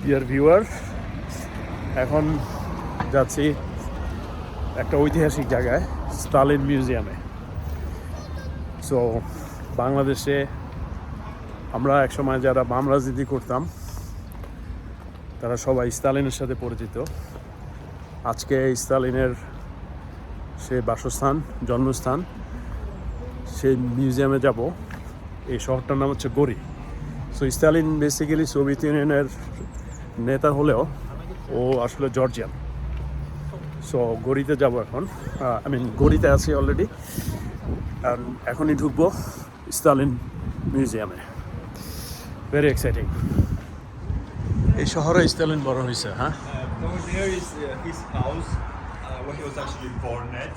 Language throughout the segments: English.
Dear viewer, এখন যাচ্ছি একটা ঐতিহাসিক জায়গায়, স্টালিন মিউজিয়ামে। সো বাংলাদেশে আমরা একসময় যারা বাম রাজনীতি করতাম তারা সবাই স্টালিনের সাথে পরিচিত। আজকে স্টালিনের সে বাসস্থান, জন্মস্থান, সেই মিউজিয়ামে যাব। এই শহরটার নাম হচ্ছে গরি। সো স্টালিন বেসিক্যালি সোভিয়েত ইউনিয়নের নেতা হলেও ও আসলে জর্জিয়ান। সো গরিতে যাব এখন, গরিতে আছি অলরেডি, আর এখনই ঢুকবো স্টালিন মিউজিয়ামে। Very exciting. এই শহরে স্টালিন বড় হয়েছে, হ্যাঁ। Over there is his house, where he was actually born at.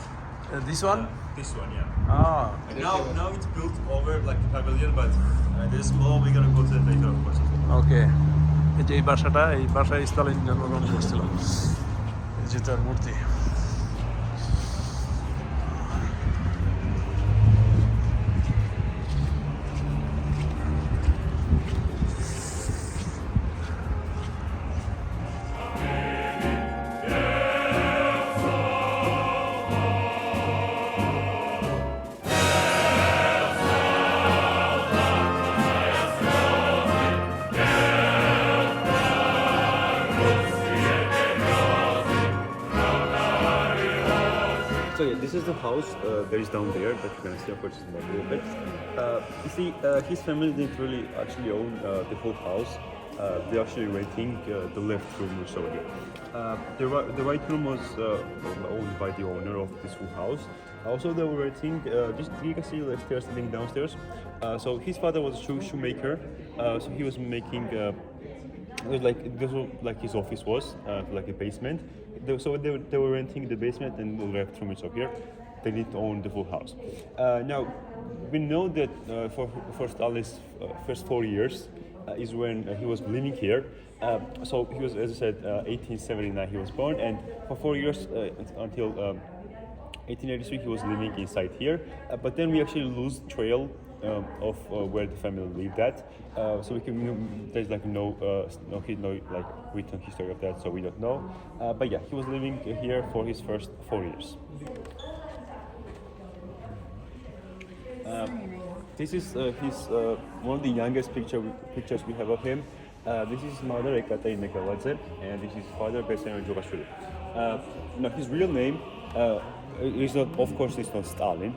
This one? This one, yeah. And now it's built over like the pavilion, but there's more. We're gonna go to that later, of course. ওকে, এই যে এই বাসায় Stalin জন্মগ্রহণ করছিল। এই যে তার মূর্তি। So yeah, this is the house that is down there that you're gonna see. Of course, it's a little bit. You see, his family didn't really actually own the whole house. They're actually renting the left room or so here. The right room was owned by the owner of this whole house. Also, they were renting just you can see the stairs leading downstairs. So his father was a shoemaker. So he was making. It was like this was like his office was like a basement. They were renting the basement and the left room is up here. They didn't own the full house. Now we know that for Stalin's first 4 years is when he was living here. So he was, as I said, 1879 he was born, and for 4 years until 1883 he was living inside here. But then we actually lose trail of where the family lived at. So we can, there's like no like written history of that, so we don't know. But yeah, he was living here for his first 4 years. This is his one of the youngest pictures we have of him. This is his mother Ekaterina Galadze, and this is his father Besaryan Jogashvili. Now his real name is not, of course, it's not Stalin.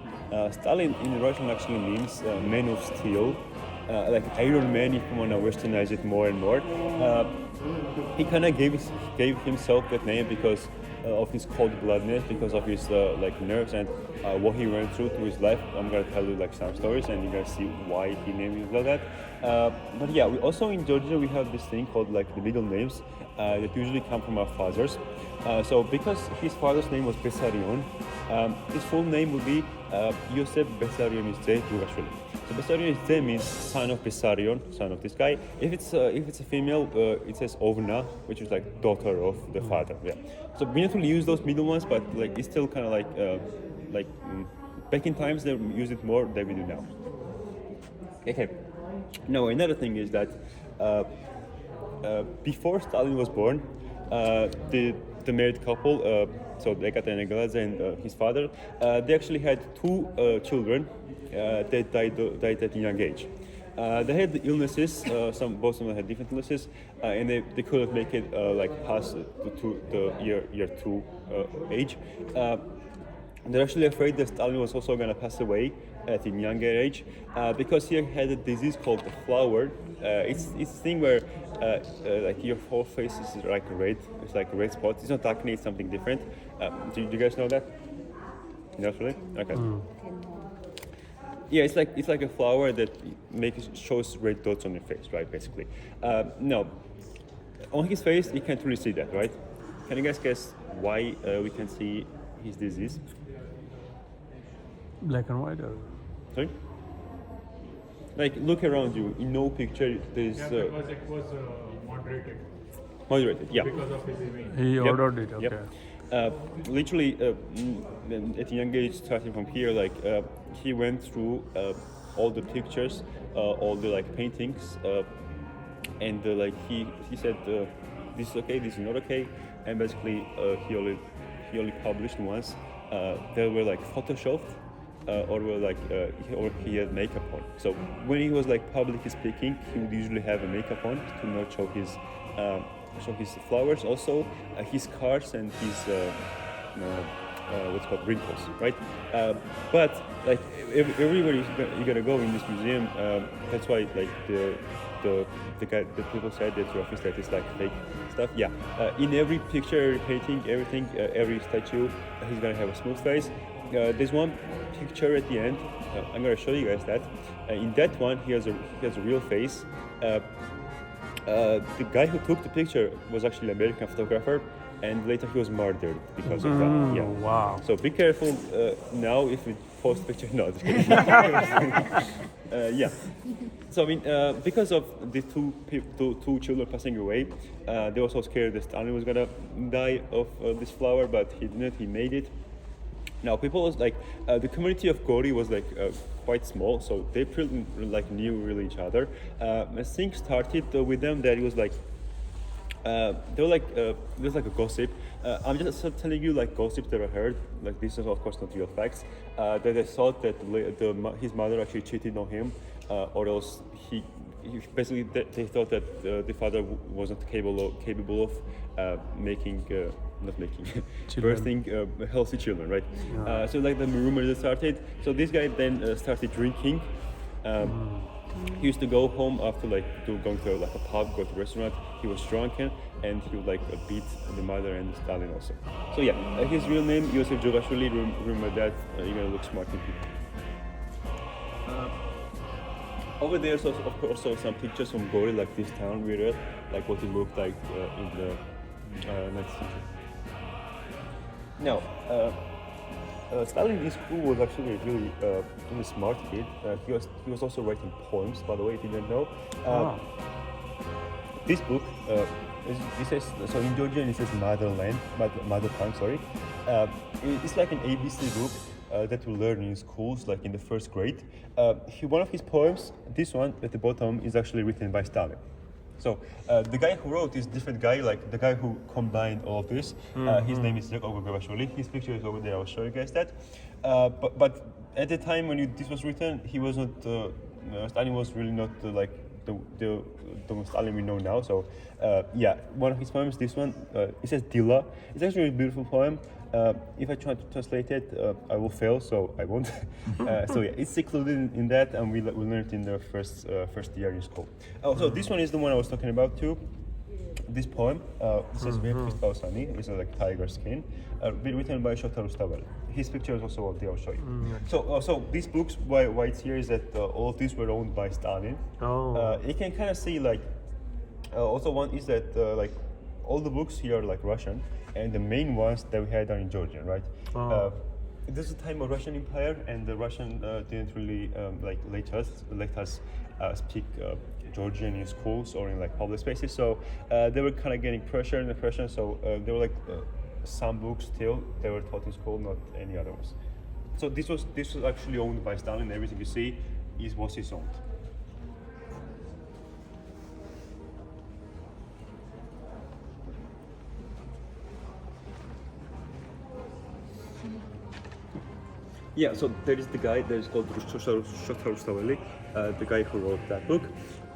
Stalin in Russian actually means man of steel, like Iron Man if you want to westernize it more and more. He kind of gave himself that name because of his cold-bloodedness, because of his like nerves and what he went through his life. I'm gonna tell you like some stories, and you're gonna see why he named it like that. But yeah, we also in Georgia we have this thing called like the middle names that usually come from our fathers. So because his father's name was Besaryan, his full name would be Yosef Besaryan Jogashvili. So Besaryan means son of Besaryan, son of this guy. If it's a female, it says Ovna, which is like daughter of the father. Yeah. So we don't really use those middle ones, but like it's still kind of like back in times they used it more than we do now. Okay. Now another thing is that before Stalin was born, the married couple, so Ekaterina Galadze and his father, they actually had two children that died at a young age. They had illnesses. Both of them had different illnesses, and they couldn't make it like past the year 2 age. They're actually afraid that Stalin was also going to pass away at a younger age because he had a disease called the flower. It's a thing where like your whole face is like red. It's like a red spot. It's not acne. It's something different. Do you guys know that? Not really? Okay. Yeah, it's like a flower that shows red dots on your face, right? Basically. No, on his face you can't really see that, right? Can you guys guess why we can see his disease? Black and white? Sorry? Like, look around you. In no picture, there's... because it was moderated. Moderated, yeah. Because of his image. He ordered it, okay. Yep. Literally, at a young age, starting from here, like, he went through all the pictures, all the, like, paintings and like he said this is okay, this is not okay, and basically he only published once. They were like photoshopped. Or were like or he had makeup on. So when he was like publicly speaking, he would usually have a makeup on to not show his flowers, also his scars and his what's called wrinkles, right? But like everywhere you're gonna go in this museum, that's why like the guy, the people said that your office that is like fake stuff. Yeah, in every picture, painting, everything, every statue, he's gonna have a smooth face. There's one picture at the end. I'm gonna show you guys that. In that one, he has a real face. The guy who took the picture was actually an American photographer, and later he was murdered because of that. Yeah. Wow. So be careful now if you post picture. No, just kidding. Yeah. So I mean, because of the two children passing away, they were so scared that Stalin was gonna die of this flower, but he didn't. He made it. Now, people was like the community of Gori was like quite small, so they pretty like knew really each other. And things started with them that it was like they were like there's like a gossip. I'm just telling you like gossip that I heard. Like this is of course not real facts. That they thought that his mother actually cheated on him, or else he basically they thought that the father wasn't capable of making. Not making birthing healthy children, right? Yeah. So like the rumors started. So this guy then started drinking. He used to go home after like going to like a pub, go to a restaurant. He was drunk and he would like beat the mother and Stalin also. So yeah, his real name Yosef Jogashvili. Remember that. You're gonna look smart in people. Over there, so of course, also some pictures from Gori, like this town we read, like what it looked like in the next century. Now, Stalin in school was actually a really smart kid. He was also writing poems, by the way, if you didn't know. This book, it says, so in Georgian it says mother tongue, sorry. It's like an ABC book that we learn in schools, like in the first grade. One of his poems, this one at the bottom, is actually written by Stalin. So the guy who wrote is different guy, like the guy who combined all of this. His name is Gori. His picture is over there. I'll show you guys that. But at the time when this was written, he was not. Stalin was really not like the Stalin we know now. So yeah, one of his poems, this one, it says Dila. It's actually a beautiful poem. If I try to translate it, I will fail, so I won't. So yeah, it's included in that, and we learned it in the first year in school. Oh, so this one is the one I was talking about too. This poem, it says "Vepris Pausani," it's like tiger skin, written by Shota Rustaveli. His picture is also on there. I'll show you. So these books, why it's here is that all of these were owned by Stalin. You can kind of see like. Also, one is that like all the books here are like Russian. And the main ones that we had are in Georgian, right? This is the time of Russian Empire, and the Russian didn't really let us speak Georgian in schools or in like public spaces. So they were kind of getting pressure in the Russian. So there were like some books still they were taught in school, not any other ones. So this was actually owned by Stalin. Everything you see was his own. Yeah, so there is the guy that is called Shota Rustaveli, the guy who wrote that book,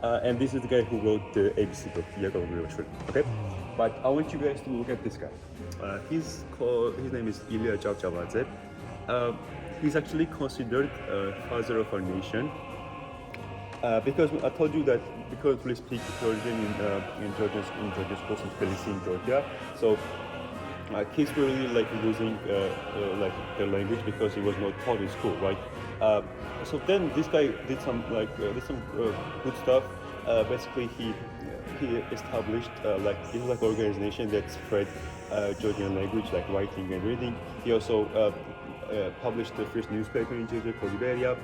and this is the guy who wrote the ABC book, okay? But I want you guys to look at this guy. His name is Ilya Chavchavadze. He's actually considered father of our nation because I told you that because we speak Georgian in Georgian schools in Tbilisi in Georgia, so. Kids were really like losing like their language because it was not taught in school, right? So then this guy did some good stuff. Basically, he established this is like organization that spread Georgian language, like writing and reading. He also published the first newspaper in Georgia called Iberia,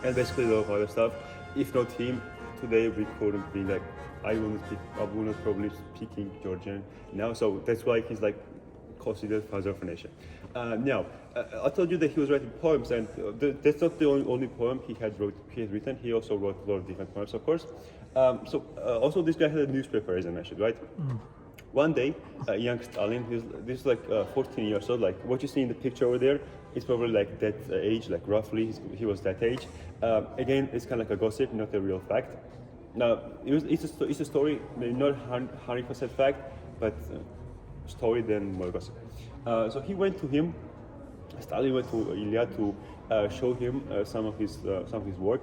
and basically a lot of other stuff. If not him, today we couldn't be like. I will not probably speaking Georgian now, so that's why he's like considered father of a nation. Now, I told you that he was writing poems, and that's not the only poem he had written. He also wrote a lot of different poems, of course. Also this guy had a newspaper, as I mentioned, right? One day, young Stalin, this is like 14 years old, like what you see in the picture over there, is probably like that age, like roughly, he was that age. Again, it's kind of like a gossip, not a real fact. Now, it's a story, maybe not 100% fact, but story then more gossip. So he went to him, Stalin went to Ilya to show him some of his work,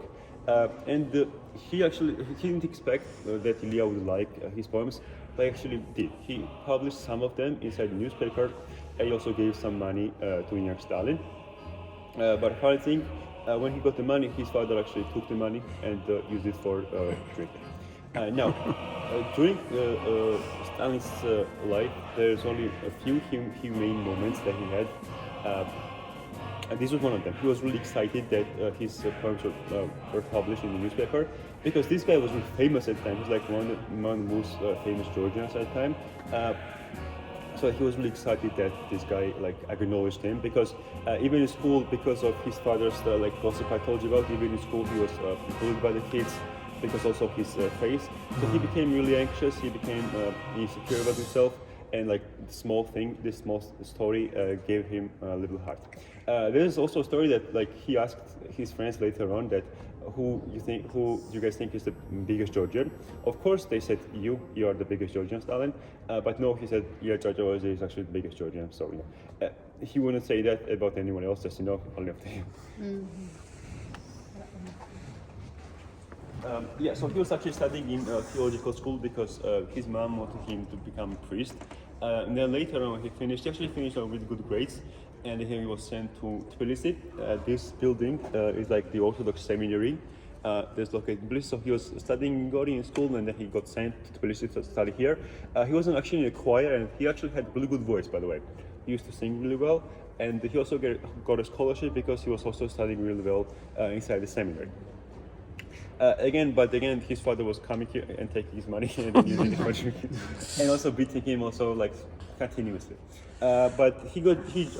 and he didn't expect that Ilya would like his poems, but actually did. He published some of them inside the newspaper, and he also gave some money to young Stalin. But funny thing, when he got the money, his father actually took the money and used it for drinking. Now, during Stalin's life, there's only a few humane moments that he had. And this was one of them. He was really excited that his poems were published in the newspaper, because this guy was really famous at the time. He's like one of the most famous Georgians at the time. So he was really excited that this guy like acknowledged him, because even in school, because of his father's like gossip I told you about, even in school he was bullied by the kids because also of his face. So he became really anxious. He became insecure about himself. And like this small story gave him a little heart. There's also a story that like he asked his friends later on that who you guys think is the biggest Georgian? Of course they said you are the biggest Georgian, Stalin. But no, he said Georgia is actually the biggest Georgian. So he wouldn't say that about anyone else, just only after him. So he was actually studying in theological school because his mom wanted him to become a priest. And then later on, he actually finished with good grades, and then he was sent to Tbilisi. This building is like the Orthodox seminary. There's located in Tbilisi. So he was studying in Gori in school, and then he got sent to Tbilisi to study here. He wasn't actually in a choir, and he actually had a really good voice, by the way. He used to sing really well, and he also got a scholarship because he was also studying really well inside the seminary. Again, his father was coming here and taking his money and using it for drinking, and also beating him also like continuously. But he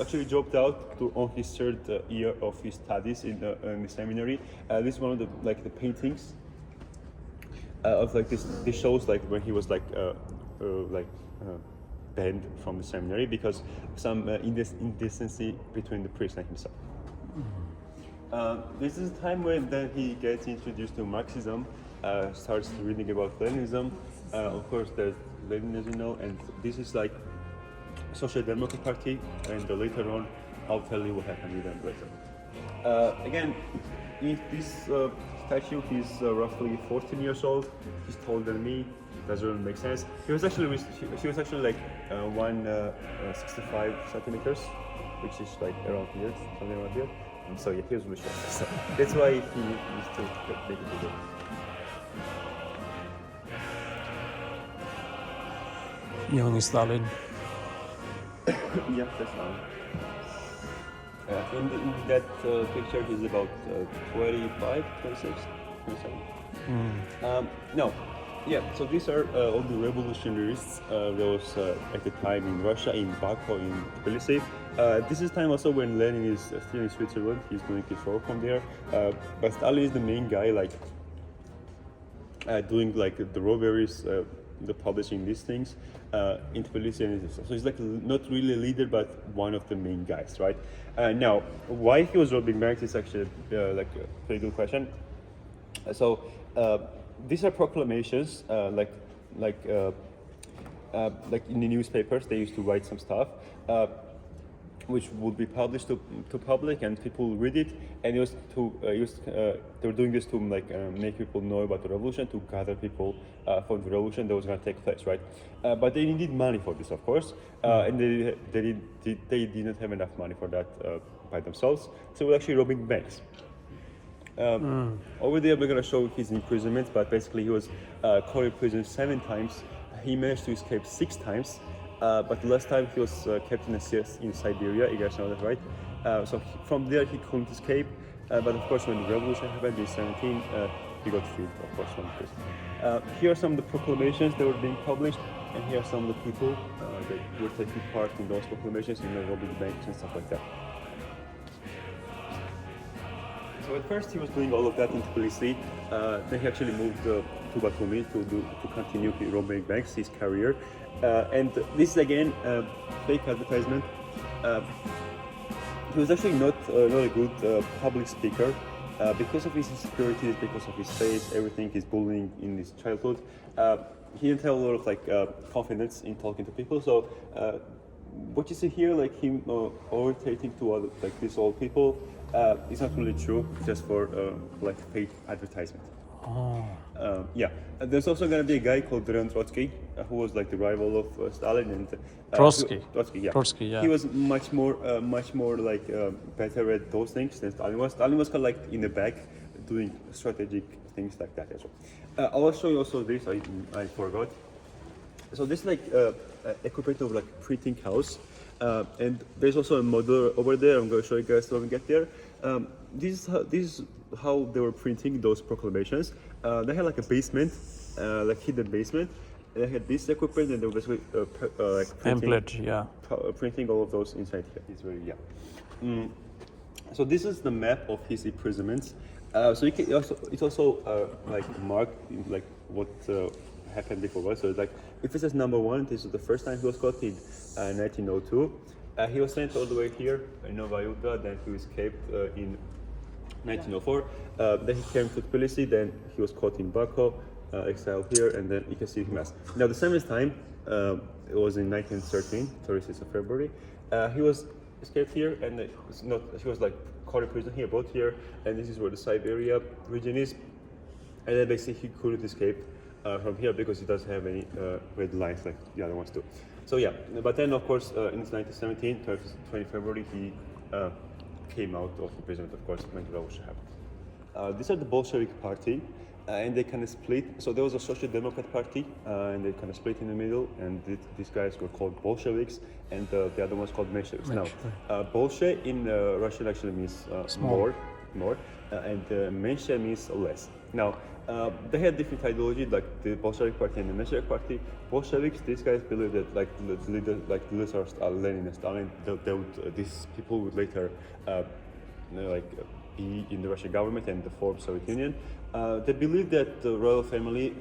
actually dropped out on his third year of his studies in the seminary. This is one of the paintings of like this. This shows like when he was banned from the seminary because some indecency between the priest and himself. This is a time when then he gets introduced to Marxism, starts reading about Leninism. Of course, there's Leninism, and this is like Social Democratic Party, and later on, I'll tell you what happened with them later. Again, in this statue, he's roughly 14 years old. He's taller than me. Doesn't really make sense. He was actually like 165 centimeters, which is like around here, something around here. So yeah, he was really short. So that's why he used to take it bigger. Young Stalin. Yeah, that's fine. In that picture, he's about 25, 26, 27. No. Yeah, so these are all the revolutionists that was at the time in Russia, in Baku, in Tbilisi. This is time also when Lenin is still in Switzerland. He's doing his work from there. But Stalin is the main guy, like doing like the robberies, the publishing these things in Tbilisi. So he's like not really a leader, but one of the main guys, right? Now, why he was robbing banks is actually like a very good question. These are proclamations, like in the newspapers, they used to write some stuff, which would be published to public, and people read it. And they were doing this to make people know about the revolution, to gather people for the revolution that was going to take place, right? But they needed money for this, of course, and they didn't have enough money for that by themselves. So we're actually robbing banks. Over there, we're going to show his imprisonment, but basically he was caught in prison 7 times. He managed to escape 6 times, but the last time he was kept in Siberia. You guys know that, right? So from there he couldn't escape, but of course when the revolution happened in 17, he got freed, of course, from prison. Here are some of the proclamations that were being published, and here are some of the people that were taking part in those proclamations, robbing banks and stuff like that. So at first he was doing all of that in Tbilisi. Then he actually moved to Batumi to continue robbing banks, his career. And this is again fake advertisement. He was actually not a good public speaker because of his insecurities, because of his face, everything, his bullying in his childhood. He didn't have a lot of confidence in talking to people. So what you see here, like him irritating to other these old people, is not really true. Just for paid advertisement. Yeah, and there's also gonna be a guy called Trotsky, who was like the rival of Stalin and Trotsky. Trotsky, yeah. He was much more better at those things than Stalin was. Stalin was kind of in the back, doing strategic things like that as well. I'll show you also this. I forgot. So this is equipment of printing house, and there's also a model over there. I'm going to show you guys when we get there. This is how they were printing those proclamations. They had a basement, hidden basement. They had this equipment, and they were basically printing all of those inside here. It's very So this is the map of his imprisonments. So you can it's also marked what happened before. So if it says number 1, this is the first time he was caught in 1902. He was sent all the way here in Nova Yuda, then he escaped in 1904. Then he came to Tbilisi, then he was caught in Baku, exiled here, and then you can see him as. Now the same time, it was in 1913, 36th of February. He was escaped here, and he was caught in prison here, both here, and this is where the Siberia region is. And then basically he couldn't escape from here because he doesn't have any red lines like the other ones do. So yeah, but then of course in 1917, 20 February, he came out of the prison, of course, when the revolution happened. These are the Bolshevik party, and they kind of split. So there was a Social Democrat party, and they kind of split in the middle, and these guys were called Bolsheviks, and the other one's called Mensheviks. Now, Bolshe in Russian actually means more, and Menshe means less. Now, they had different ideology, like the Bolshevik party and the Menshevik party. Bolsheviks, these guys believe that the leaders are Lenin and Stalin. These people would later be in the Russian government and the former Soviet Union. They believe that the royal family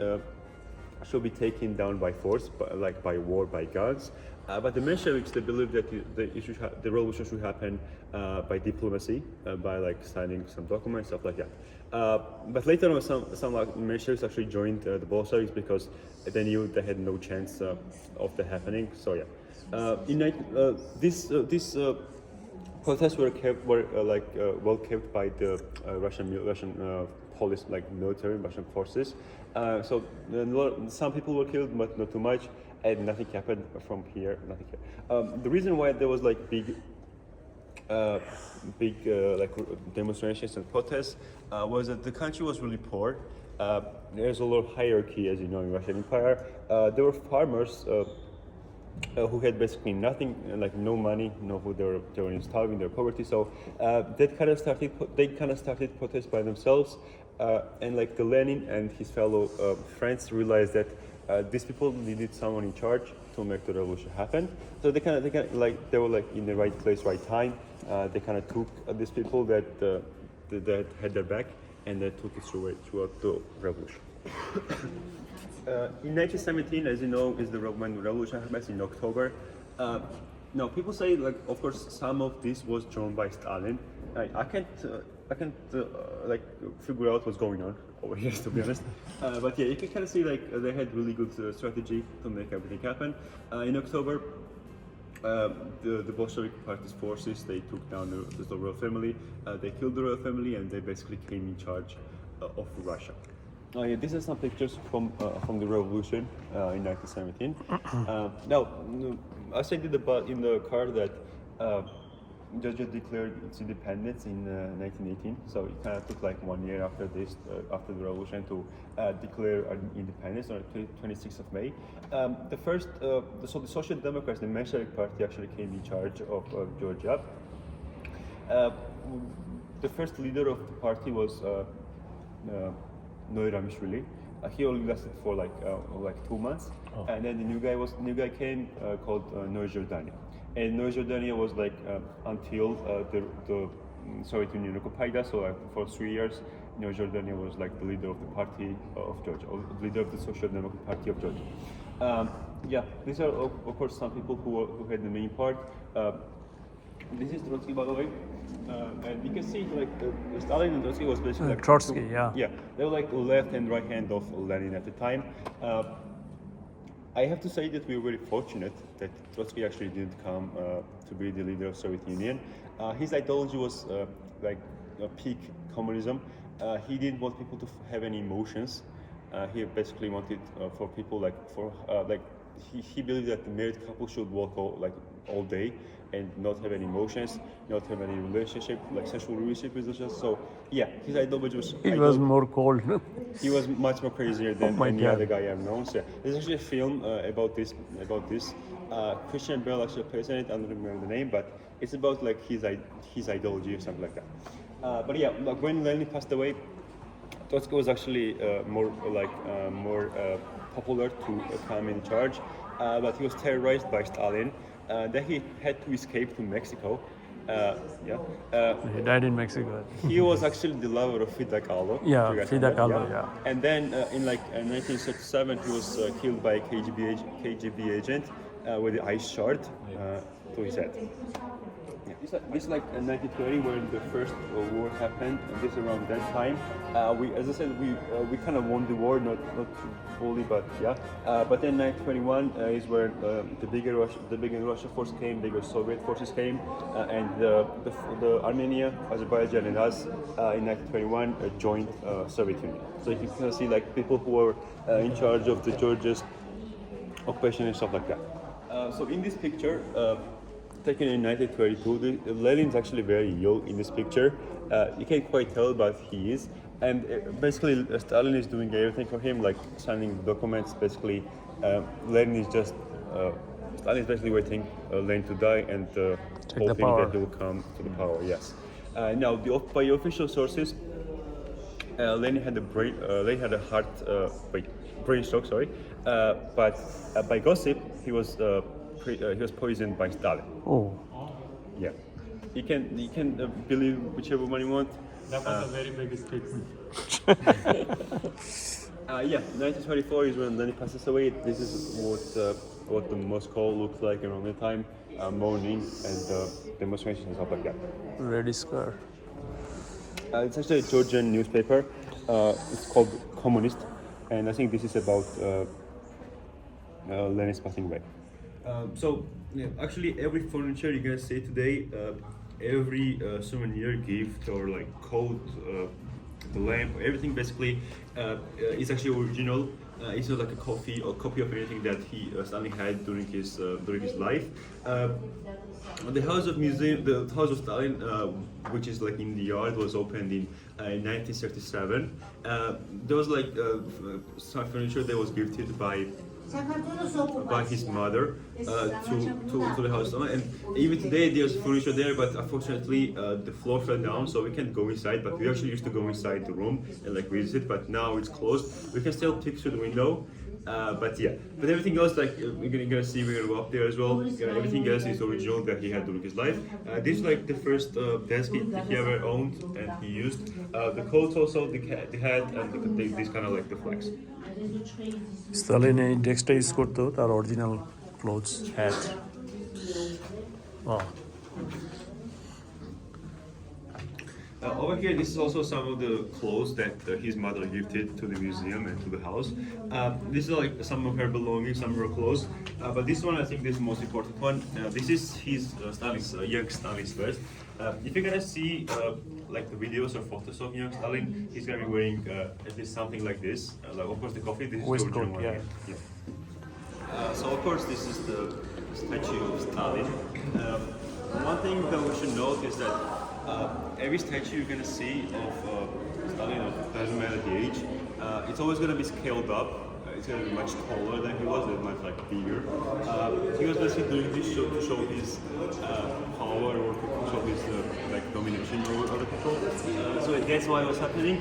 should be taken down by force, by war, by guns. But the Mensheviks, they believe that the revolution should happen by diplomacy, by signing some documents, stuff like that. But later on, some Mensheviks actually joined the Bolsheviks because they knew they had no chance of that happening. So yeah, these protests were well kept by the Russian police, military Russian forces. So some people were killed, but not too much, and nothing happened from here. Nothing here. The reason why there was big demonstrations and protests was that the country was really poor. There's a lot of hierarchy, as you know, in Russian Empire. There were farmers who had basically nothing, no money, no food. They were starving, they were poverty. So they kind of started protests by themselves. And the Lenin and his fellow friends realized that these people needed someone in charge to make the revolution happen. So they were in the right place, right time. They kind of took these people that had their back, and they took it throughout the revolution. In 1917, as you know, is when the revolution happens in October. Now, people say, of course, some of this was drawn by Stalin. I can't figure out what's going on over here, to be honest. But yeah, you can kind of see they had really good strategy to make everything happen. In October, the Bolshevik party's forces, they took down the royal family. They killed the royal family, and they basically came in charge of Russia. Yeah, these are some pictures from the revolution in 1917. Now, I said in the card that Georgia declared its independence in 1918. So it kind of took 1 year after this, after the revolution, to declare independence on the 26th of May. So the Social Democrats, the Menshevik party, actually came in charge of Georgia. The first leader of the party was Noiramishvili. He only lasted for 2 months, and then the new guy came called Nojordania. And Nojordania was until the Soviet Union occupied us. So for 3 years, Jordan was like the leader of the party of Georgia, or the leader of the Social Democratic Party of Georgia. Yeah, these are of course some people who had the main part. This is Trotsky, by the way, and you can see like Stalin and Trotsky was basically like Trotsky, yeah. yeah, they were like left and right hand of Lenin at the time. I have to say that we were very fortunate that Trotsky actually didn't come to be the leader of Soviet Union. His ideology was like peak communism. He didn't want people to have any emotions. He basically wanted for people like he believed that the married couple should walk all day and not have any emotions, not have any relationship, like sexual relationship with each other. So yeah, his ideology was. He was more cold. He was much more crazier than my any God. other guy I've known. So yeah, there's actually a film about this. Christian Bale actually plays in it. I don't remember the name, but it's about like his ideology or something like that. But yeah, like when Lenin passed away, Trotsky was actually more popular to come in charge, but he was terrorized by Stalin. Then he had to escape to Mexico. He died in Mexico. He was actually the lover of Frida Kahlo. Yeah, You guys Frida know that, Kahlo, yeah. And then in 1937, he was killed by a KGB agent with the ice shard to his head. Yeah. This like 1930 when the first war happened, and this around that time. As I said, we kind of won the war, not fully, but yeah. But then 1921 is where the bigger Russia force came, bigger Soviet forces came, and the Armenia, Azerbaijan, and us in 1921 joined Soviet Union. So you can kind of see like people who were in charge of the Georgia's occupation and stuff like that. So in this picture. Taken in 1932, Lenin's actually very young in this picture. You can't quite tell, but he is. And basically, Stalin is doing everything for him, like signing the documents. Basically, Lenin is just Stalin is basically waiting Lenin to die and hoping that he will come to the power. Yes. Now, by official sources, Lenin had a brain stroke. Sorry, but by gossip, he was poisoned by Stalin. Oh. Yeah. You can believe whichever one you want. That was a very big statement. Yeah, 1924 is when Lenin passes away. This is what the Moscow looks like around the time, mourning and demonstrations and stuff like that. Red square. It's actually a Georgian newspaper. It's called Communist, and I think this is about Lenin's passing away. So yeah, actually every furniture you guys see today, every souvenir gift or like coat, the lamp, everything basically is actually original. It's not like a copy of anything that Stalin had during his life. The house of Stalin, which is like in the yard, was opened in 1937. There was like some furniture that was gifted by his mother to the house, and even today there's furniture there, but unfortunately the floor fell down, so we can't go inside. But we actually used to go inside the room and like visit, but now it's closed. We can still peek through the window, but everything else, like we're gonna go up there as well. Everything else is original that he had during his life. This is like the first desk that he ever owned and he used. The coats also, the hat, and this kind of like the flags. Stalin ডেস্কটা use করতো তার original clothes hat Over here, this is also some of the clothes that his mother gifted to the museum and to the house. This is like some of her belongings, some of her clothes. But this one, I think, this is the most important one. This is his Stalin's young Stalin's vest. If you're gonna see like the videos or photos of young Stalin, he's gonna be wearing at least something like this. Like of course the coffee. This is the original one. Yeah. So of course this is the statue of Stalin. One thing that we should note is that every statue you're gonna see of Stalin, doesn't matter the age, it's always gonna be scaled up. It's gonna be much taller than he was, and much like bigger. He was basically doing this to show his power or to show his like domination over other people. So that's why it was happening.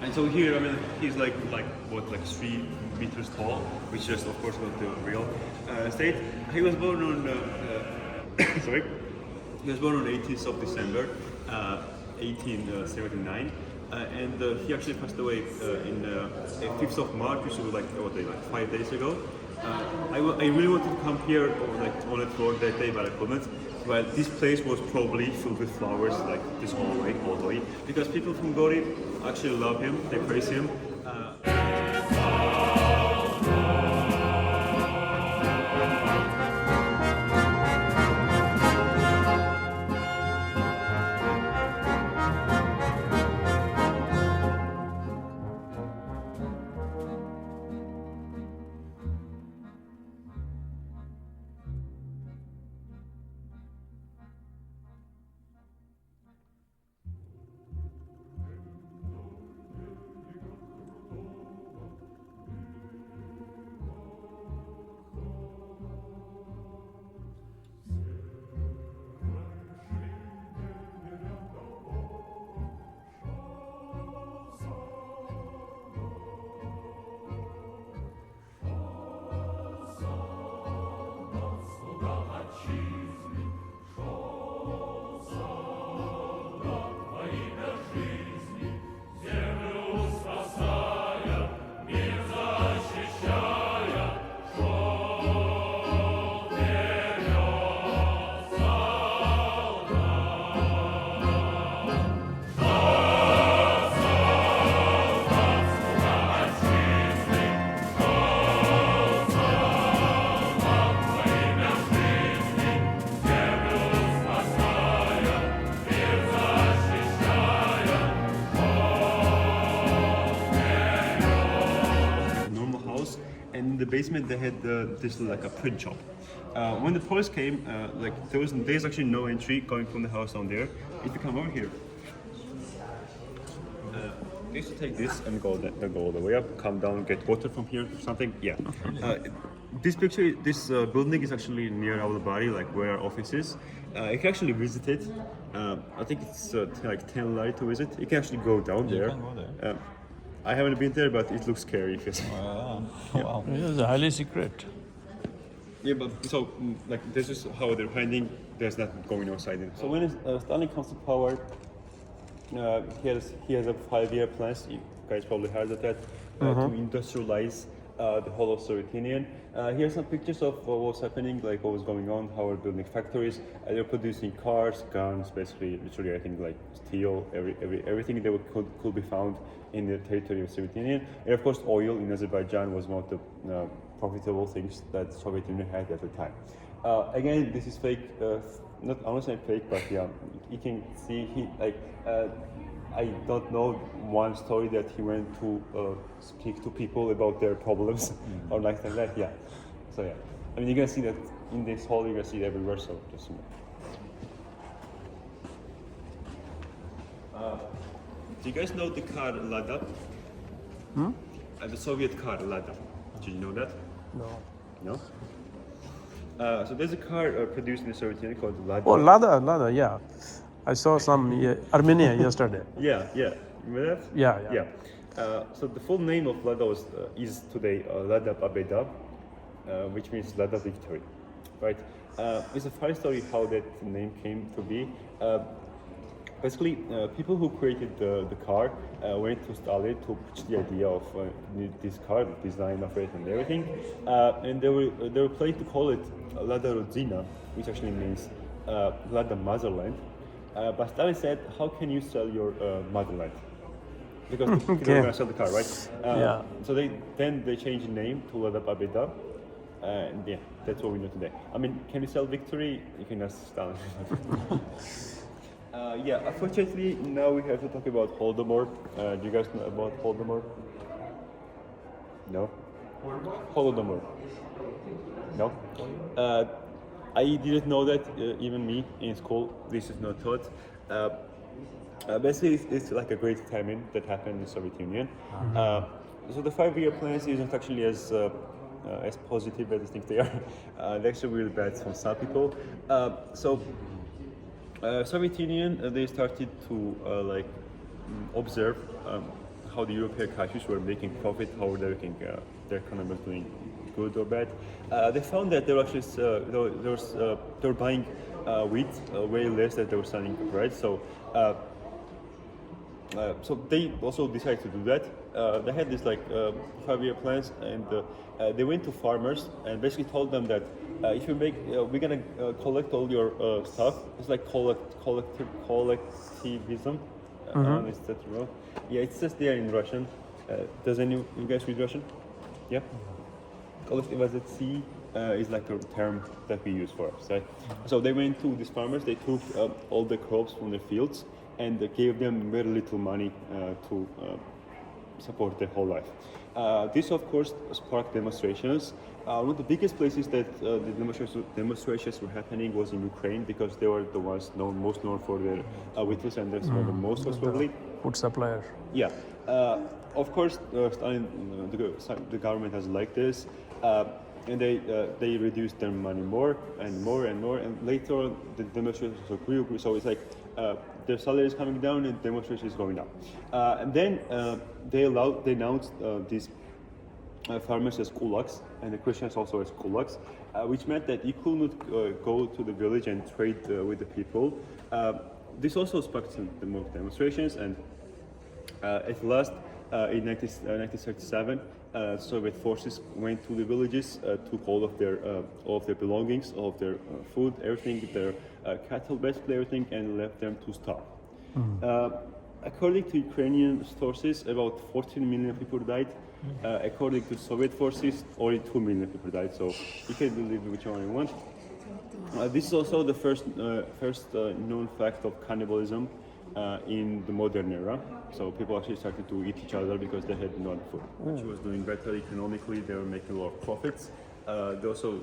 And so here, I mean, he's like 3 meters tall, which is of course not the real state. He was born on sorry. He was born on 18th of December, 1879. and he actually passed away in 5th of March, which was like 5 days ago. I really wanted to come here on a tour that day, but I couldn't. Well, this place was probably filled with flowers like this whole way, because people from Gori actually love him, they praise him. And in the basement they had this like a print shop. When the police came, there's actually no entry going from the house down there. If you come over here, you used to take this and go all the way up, come down, get water from here or something. Yeah. This building is actually near our body, like where our office is. You can actually visit it. I think it's like 10 lari to visit. You can actually go down there. You can go there. I haven't been there, but it looks scary. If you see. Wow. It's highly secret. Yeah, but so this is how they're hiding. There's nothing going outside. So when Stalin comes to power, he has a 5-year plan. You guys probably heard of that to industrialize the whole of Soviet Union. Here's some pictures of what was happening, like what was going on, how we're building factories. They're producing cars, guns, basically, literally, I think like steel, everything that could be found in the territory of Soviet Union. And of course, oil in Azerbaijan was one of the profitable things that Soviet Union had at the time. Again, this is fake. Not honestly fake, but yeah, you can see I don't know one story that he went to speak to people about their problems or like that. Yeah. So yeah, I mean you can see that in this hall. You can see it everywhere. So just. Do you guys know the car Lada? The Soviet car Lada. Did you know that? No. No. So there's a car produced in the Soviet Union called Lada. Oh, Lada, yeah. I saw some Armenia yesterday. Yeah. Remember that? Yeah. So the full name of Lada is today Lada Pobeda, which means Lada Victory, right? It's a funny story how that name came to be. Basically, people who created the car went to Stalin to pitch the idea of this car, the design of it and everything, and they were planning to call it Lada Rodzina, which actually means Lada Motherland. But Stalin said, "How can you sell your motherland? Because they're going to sell the car, right?" Yeah. So they changed the name to Lada Pobeda, and yeah, that's what we know today. I mean, can you sell victory? You can ask Stalin. Yeah, unfortunately, now we have to talk about Holodomor. Do you guys know about Holodomor? No? Holodomor. No? I didn't know that, even me, in school. This is not taught. Basically, it's like a great famine that happened in the Soviet Union. So the 5-year plans isn't actually as positive as I think they are. They're actually really bad for some people. Soviet Union, they started to observe how the European countries were making profit, how their economy was doing good or bad. They found that they were actually they were buying wheat way less than they were selling bread. So so they also decided to do that. They had this like 5-year plans, and they went to farmers and basically told them that if you make, we're gonna collect all your stuff. It's like collectivism. Is that wrong? Yeah, it's just there in Russian. Does you guys read Russian? Yeah. Collectivization is like a term that we use for us, right? So they went to these farmers. They took all the crops from their fields and they gave them very little money to support their whole life. This, of course, sparked demonstrations. One of the biggest places that the demonstrations were happening was in Ukraine, because they were the ones most known for their witness, and that's where the most was probably. Food supplier. Yeah. Of course, Stalin, the government has liked this, and they reduced their money more and more and more, and later on the demonstrations grew. So it's like their salary is coming down and demonstration is going up. And then they announced these farmers as kulaks and the Christians also as kulaks, which meant that you could not go to the village and trade with the people. This also sparked some more demonstrations, and at last, in 1937, Soviet forces went to the villages, took all of their belongings, all of their food, everything, their cattle, basically everything, and left them to starve. According to Ukrainian sources, about 14 million people died. According to Soviet forces, only 2 million people died. So you can believe which one you want. This is also the first known fact of cannibalism in the modern era. So people actually started to eat each other because they had no food. Which was doing better economically. They were making a lot of profits. They also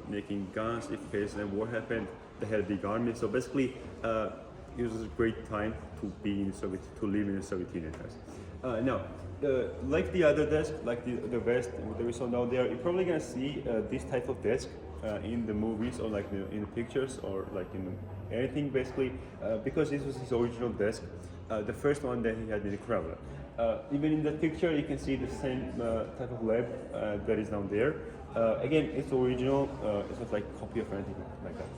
making guns in case a war happened. They had a big army. So basically, it was a great time to be in to live in the Soviet Union. Now, like the other desk, like the vest that we saw down there, you're probably gonna see this type of desk in the movies or like in the pictures or like in anything basically, because this was his original desk, the first one that he had in the Kremlin. Even in the picture, you can see the same type of lab that is down there. Again, it's original. It's not like a copy of anything like that.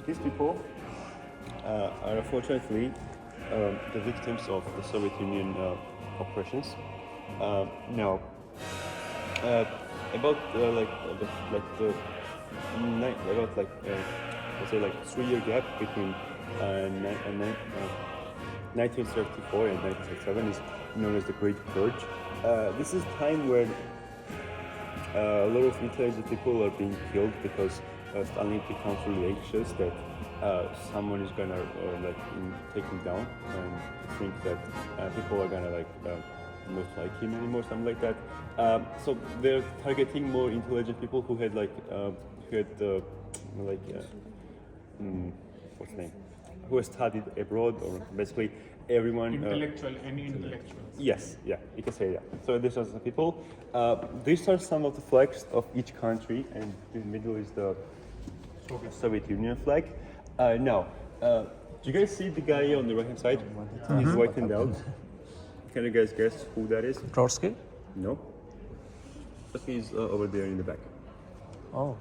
These people are unfortunately the victims of the Soviet Union oppressions. Now, about let's say 3-year gap between 1934 and 1937 is known as the Great Purge. This is time when a lot of intelligent people are being killed because Stalin becomes really anxious that someone is gonna take him down, and think that people are gonna not like him anymore, something like that. So they're targeting more intelligent people who had what's the name? Who has studied abroad, or basically everyone. Any intellectuals. Yes, yeah, you can say that. So these are the people. These are some of the flags of each country, and in the middle is the Soviet Union flag. Now, do you guys see the guy on the right hand side? He's whitened out. Can you guys guess who that is? Trotsky? No. Trotsky is over there in the back. Oh.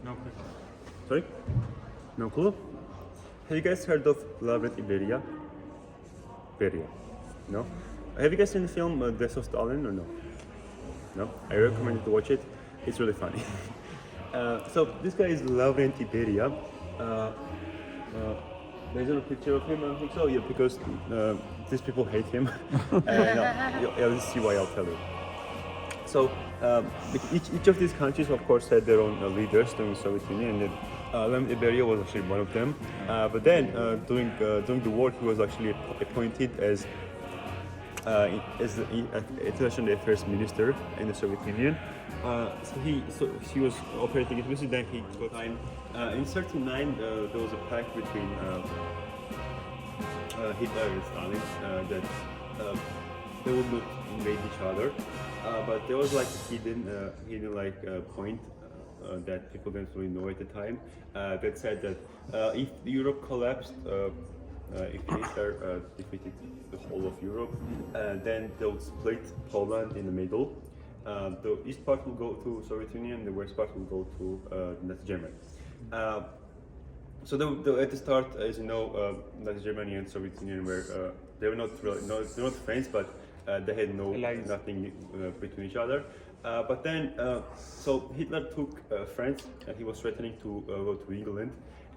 No clue. Sorry? No clue? Have you guys heard of Love and Iberia? Iberia. No? Have you guys seen the film Death of Stalin or no? No? I recommend you to watch it. It's really funny. So this guy is Lavrent Iberia. There's a picture of him, I think so, yeah, because these people hate him. Let's see why, I'll tell you. So each of these countries, of course, had their own leaders during the Soviet Union, and Lavrent Iberia was actually one of them. But then during the war, he was actually appointed as the international affairs minister in the Soviet Union. So he was operating it. Then he got time. In '39, there was a pact between Hitler and Stalin that they would not invade each other. But there was like a hidden point that people didn't really know at the time that said that if Europe collapsed, if Hitler defeated the whole of Europe, then they would split Poland in the middle. The east part will go to Soviet Union, the west part will go to Nazi Germany. So at the start, as you know, Nazi Germany and Soviet Union were they were not really, no, they were not friends, but they had nothing between each other. But then, so Hitler took France, and he was threatening to go to England,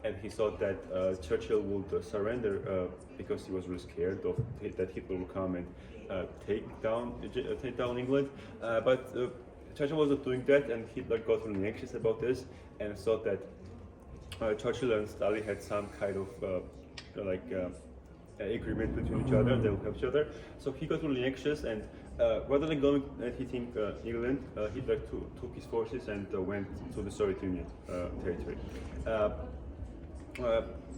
and he thought that Churchill would surrender because he was really scared of that Hitler would come and take down England. But Churchill wasn't doing that, and Hitler got really anxious about this and thought that Churchill and Stalin had some kind of agreement between each other. They would help each other. So he got really anxious, and rather than going and hitting England, Hitler took his forces and went to the Soviet Union territory.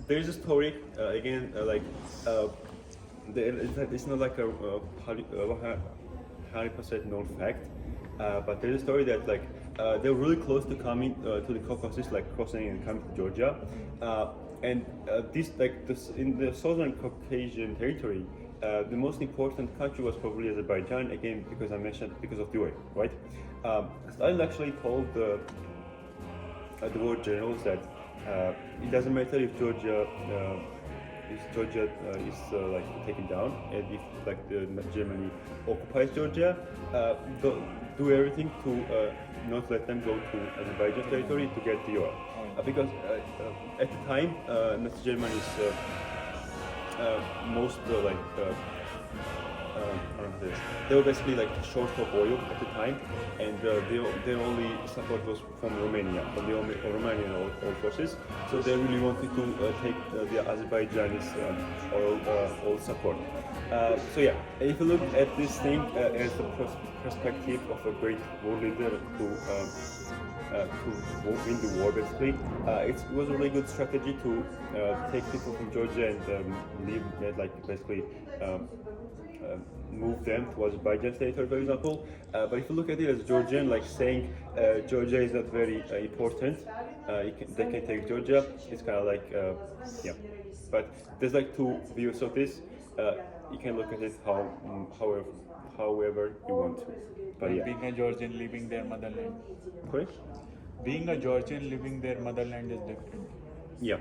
There is a story again, it's not like a 100% known fact, but there's a story that they were really close to coming to the Caucasus, like crossing and coming to Georgia, and in the southern Caucasian territory, the most important country was probably Azerbaijan, again because I mentioned because of the oil, right? Stalin actually told the war generals that it doesn't matter if Georgia is taken down, and if Germany occupies Georgia, do everything to not let them go to Azerbaijan territory to get the oil, because at the time Nazi Germany's most they were basically short of oil at the time, and their only support was from Romania, from the Romanian oil forces. So they really wanted to take the Azerbaijani oil support. So yeah, if you look at this thing as the perspective of a great world leader to win the war, basically, it was a really good strategy to take people from Georgia and leave, move them to Azerbaijan territory, for example. But if you look at it as Georgian, saying Georgia is not very important, they can take Georgia, it's kind of yeah. But there's two views of this. You can look at it however you want to. But yeah. Being a Georgian leaving their motherland. Sorry? Being a Georgian leaving their motherland is different. Yeah.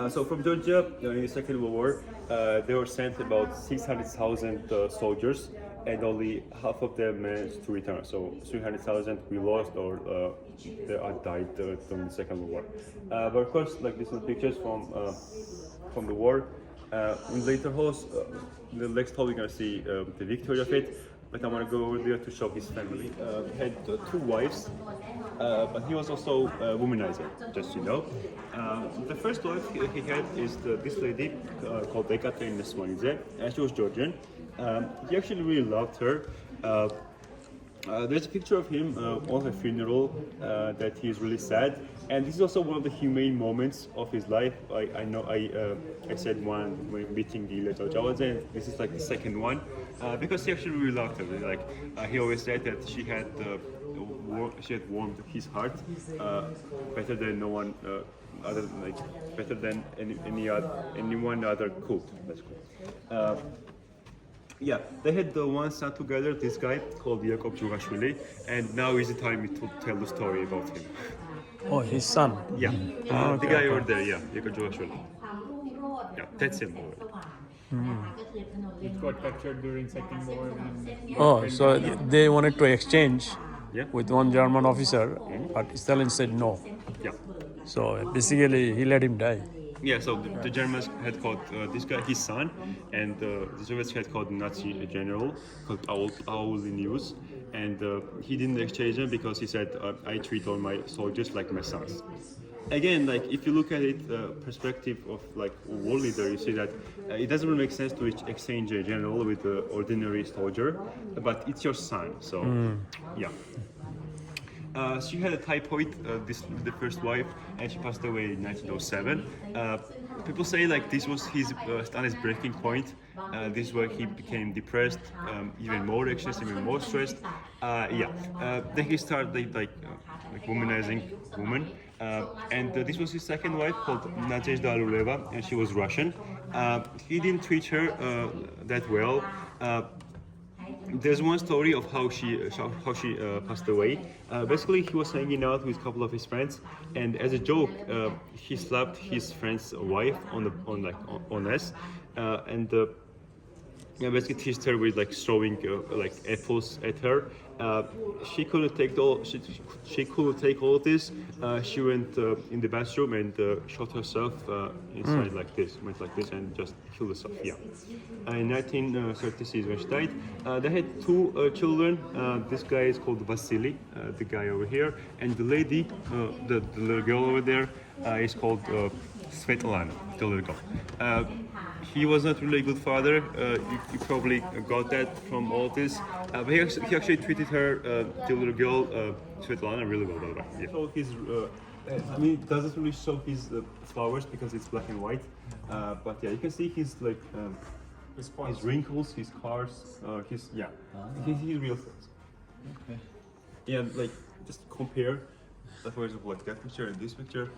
So from Georgia, in the Second World War, they were sent about 600,000 soldiers, and only half of them managed to return. So 300,000 we lost, or they died during the Second World War. But of course, these are pictures from the war. In the next hall, we're gonna see the victory of it. But I want to go over there to show his family. He had two wives, but he was also a womanizer, just so you know. The first wife he had is this lady called Ekaterina Swanidze, and she was Georgian. He actually really loved her. There's a picture of him on her funeral that he's really sad, and this is also one of the humane moments of his life. I said one when meeting the little Jawadze, and this is the second one, because he actually really loved her. He always said that she had warmed his heart better than no one better than anyone other could. That's cool. Yeah, they had one son together, this guy called Yakov Jugashvili, and now is the time to tell the story about him. Oh, his son. Yeah, the guy over there, yeah, Yakov Jugashvili. Yeah, that's him. It got captured during Second War. Oh, so they wanted to exchange Yeah. with one German officer, but Stalin said no. Yeah. So basically, he let him die. Yeah, so the Germans had caught this guy, his son, and the Soviets had caught a Nazi general called Aulinius, and he didn't exchange him because he said, I treat all my soldiers like my sons. Again, if you look at it, perspective of a war leader, you see that it doesn't really make sense to exchange a general with an ordinary soldier, but it's your son, so yeah. She had a typhoid, the first wife, and she passed away in 1907. People say this was his Stalin's breaking point. This is where he became depressed, even more anxious, even more stressed. Then he started womanizing women, And this was his second wife called Nadezhda Aluleva, and she was Russian. He didn't treat her that well. There's one story of how she passed away. Basically, he was hanging out with a couple of his friends, and as a joke, he slapped his friend's wife on us, and yeah, basically teased her with like throwing like apples at her. Uh, she couldn't take she couldn't take all of this. She went in the bathroom and shot herself inside like this, went like this and just killed herself. Yeah. In 1936 when she died, they had two children. This guy is called Vasily, the guy over here, and the lady, the little girl over there, is called Svetlana, the little girl. He was not really a good father. You probably got that from all this. But he actually treated her, the little girl, Svetlana, really well, by the way. Yeah. So his, I mean, it doesn't really show his flowers because it's black and white. But yeah, you can see his like his wrinkles, his scars, his his real face. Okay. Yeah, like just compare, for example, like that picture and this picture,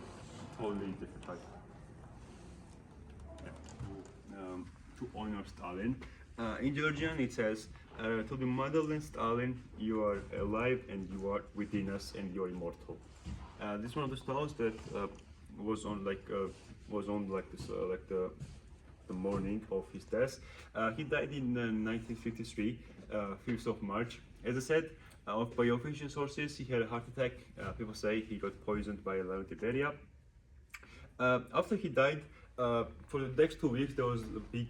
totally different type. To honor Stalin. In Georgian it says, to the motherland Stalin, you are alive and you are within us and you are immortal. This is one of the stones that was on like this the morning of his death. He died in 1953, 5th of March. As I said, by official sources, he had a heart attack. People say he got poisoned by Lantiberiya. After he died, for the next 2 weeks, there was a big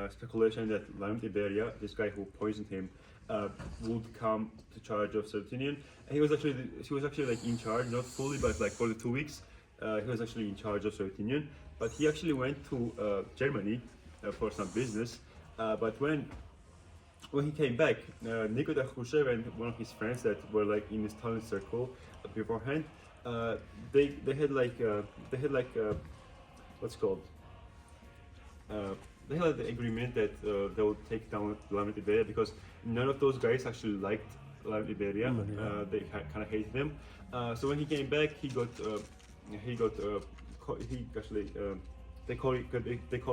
speculation that Lantiberiya, this guy who poisoned him, would come to charge of Soviet Union. And he was actually like in charge, not fully, but like for the 2 weeks, he was actually in charge of Soviet Union. But he actually went to Germany for some business. But when he came back, Nikita Khrushchev and one of his friends that were like in the Stalin circle beforehand, they had what's called? They had the agreement that they would take down Lantiberiya because none of those guys actually liked Lantiberiya. They kind of hated him. So when he came back, they called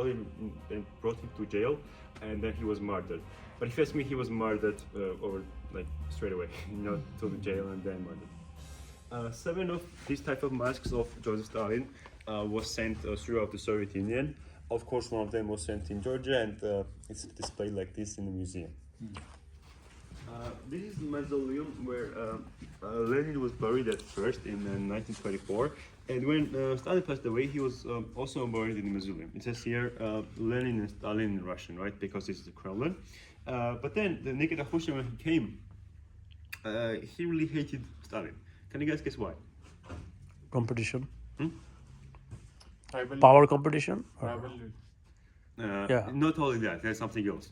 him and brought him to jail, and then he was murdered. But if you ask me, he was murdered over like straight away, not to the jail and then murdered. 7 of these type of masks of Joseph Stalin was sent throughout the Soviet Union. Of course, one of them was sent in Georgia, and it's displayed like this in the museum. This is the mausoleum where Lenin was buried at first in 1924, and when Stalin passed away, he was also buried in the mausoleum. It says here Lenin and Stalin in Russian, right? Because this is the Kremlin. But then Nikita Khrushchev, when he came, he really hated Stalin. Can you guys guess why? Competition. Power competition? Not only that, there's something else.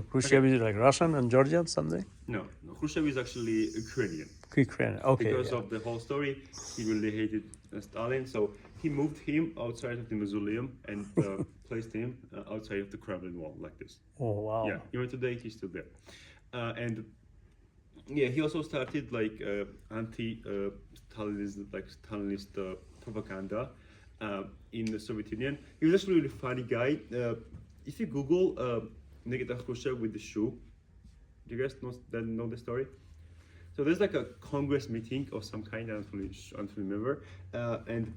Khrushchev is like Russian and Georgian, something? No, Khrushchev is actually Ukrainian. Ukrainian, okay. Because of the whole story, he really hated Stalin, so he moved him outside of the mausoleum and placed him outside of the Kremlin wall, like this. Oh, wow. Yeah, even today he's still there. And yeah, he also started like Stalinist propaganda in the Soviet Union. He was actually a really funny guy. If you Google Nikita Khrushchev with the shoe, do you guys know the story? So there's like a Congress meeting of some kind, I don't remember, and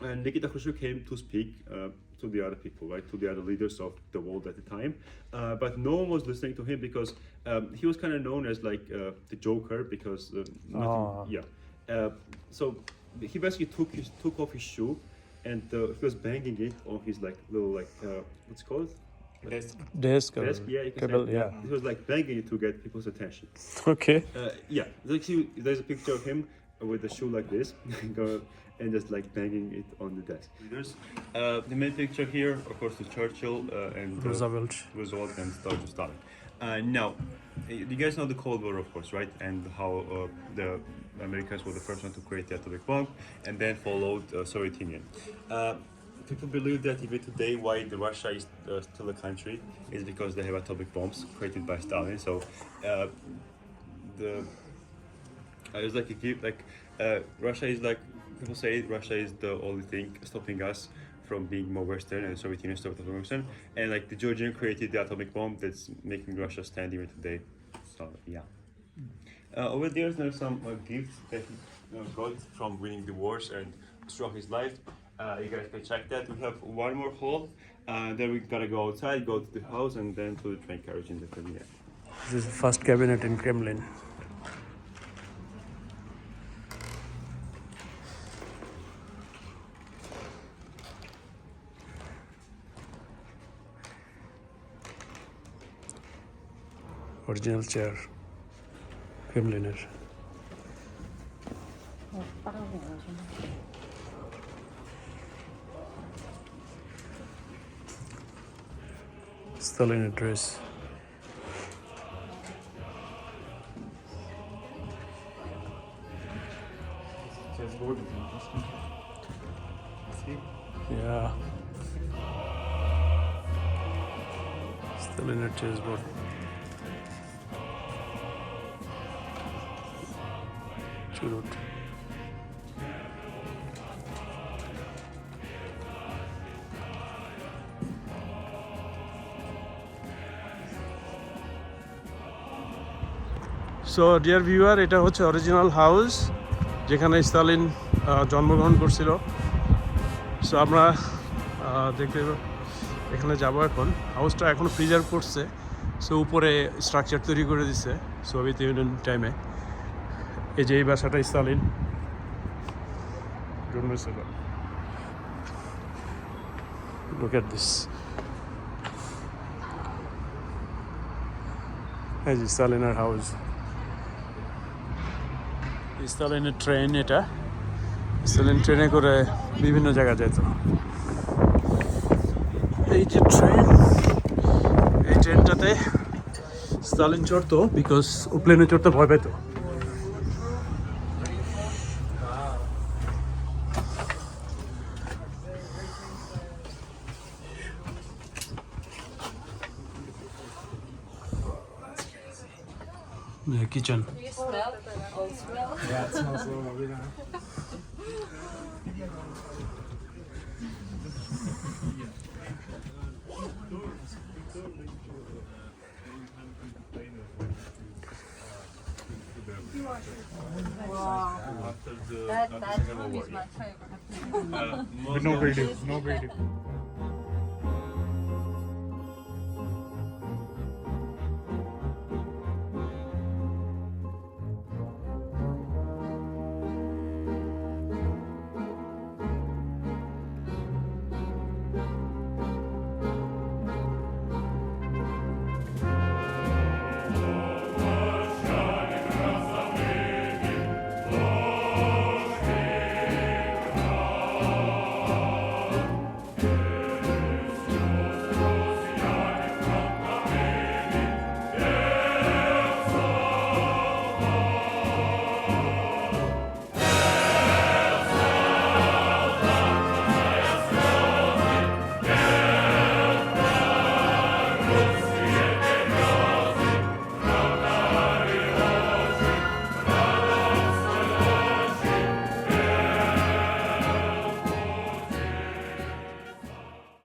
Nikita Khrushchev came to speak to the other people, right, to the other leaders of the world at the time, but no one was listening to him because he was kind of known as like the Joker because so he basically took off his shoe and he was banging it on his like little like what's it called? Desk, yeah, cable, yeah. He was like banging it to get people's attention. Okay. There's a picture of him with the shoe like this, and just like banging it on the desk. The main picture here, of course, is Churchill and Roosevelt and Stalin. Now, you guys know the Cold War, of course, right? And how the Americans were the first one to create the atomic bomb, and then followed Soviet Union. People believe that even today, why Russia is still a country is because they have atomic bombs created by Stalin. So It's like a gift. Like Russia is like people say Russia is the only thing stopping us from being more Western, and the Soviet Union stopped us from Western. And like the Georgian created the atomic bomb that's making Russia stand even today. So yeah. Over there's some gifts that he got from winning the wars and throughout his life. You guys can check that. We have one more hall. Then we gotta go outside, go to the house, and then to the train carriage in the Crimea. This is the first cabinet in Kremlin. Original chair, Kremliner. Stalin address. Chessboard is interesting. See? Yeah. Stalin chessboard. Churut. So dear viewer, এটা হচ্ছে original house যেখানে Stalin জন্মগ্রহণ করছিল। So আমরা দেখতে এখানে যাব এখন। হাউসটা এখনও প্রিজার্ভ করছে। সো উপরে স্ট্রাকচার তৈরি করে দিছে সোভিয়েত ইউনিয়ন টাইমে। এই যে এই বাসাটা স্টালিন জন্মেছিল। Look at this. এই যে স্টালিনের হাউস। স্টালিনের ট্রেন এটা। স্টালিন ট্রেনে করে বিভিন্ন জায়গায় যেত। এই যে ট্রেন, এই ট্রেনটাতে স্টালিন চড়তো বিকজ ও প্লেনে চড়তে ভয় পেত। Kitchen. Do you smell? Oh, smell? Yeah, it smells so lovely now. That room is my favorite. But no video, no video.